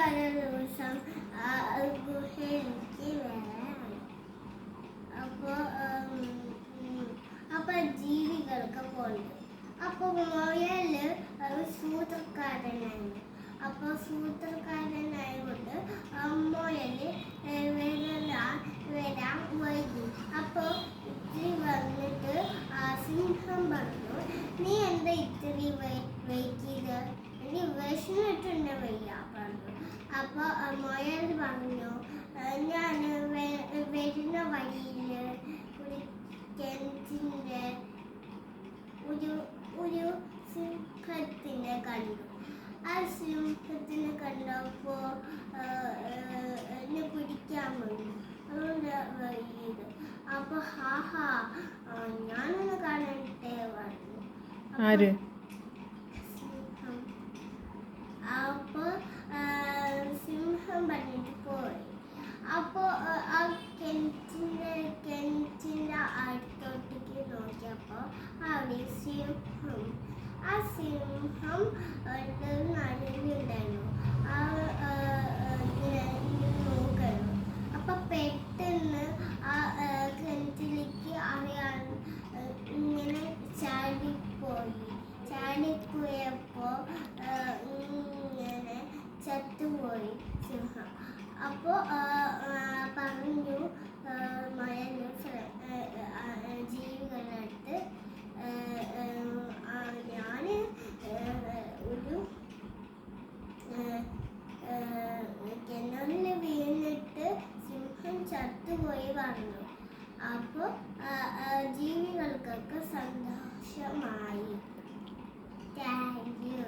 ഒരു ദിവസം ഗുഹയിലേക്ക് വരാൻ. അപ്പൊ ജീവികൾക്ക് പോയിട്ട് അപ്പൊ മുയല് സൂത്രക്കാരനായിരുന്നു. അപ്പൊ സൂത്രക്കാരനായതുകൊണ്ട് മുയല് വരാൻ വൈകി. അപ്പൊ ഇത്തിരി വന്നിട്ട് സിംഹം പറഞ്ഞു, നീ എന്താ ഇത്തിരി വൈകിയത്? എനിക്ക് വിശന്നിട്ടുണ്ട് വയ്യ പറഞ്ഞു. അപ്പൊ മുയൽ പറഞ്ഞു, ഞാൻ വരുന്ന വഴിയിൽ ഒരു കിണറ്റിൻ്റെ ഒരു സിംഹത്തിനെ കണ്ടു. ആ സിംഹത്തിനെ കണ്ടപ്പോൾ എന്നെ പിടിക്കാൻ വന്നു. അതുകൊണ്ട് വൈകിയത്. അപ്പൊ ഞാനൊന്ന് കാണട്ടെ പറഞ്ഞു. സിംഹം. അപ്പൊ സിംഹം പറഞ്ഞിട്ട് പോയി. അപ്പോ ആ കിണറ്റിൻ്റെ അടുത്തോട്ടേക്ക് നോക്കിയപ്പോൾ അവിടെ ആ സിംഹം നടുവിലുണ്ടായിരുന്നു. നോക്കുന്നു. അപ്പൊ പെട്ടെന്ന് ആ കിണറ്റിലേക്ക് അറിയാൻ ഇങ്ങനെ ചാടിപ്പോയപ്പോ ഇങ്ങനെ ചത്തുപോയി സിംഹം. അപ്പോ പറഞ്ഞു മുയല് ജീവികളുടെ അടുത്ത്, ഞാന് ഒരു കിണറിൽ വീണിട്ട് സിംഹം ചത്തുപോയി പറഞ്ഞു. അപ്പോൾ ജീവികൾക്കൊക്കെ സന്തോഷമായി. Thank you.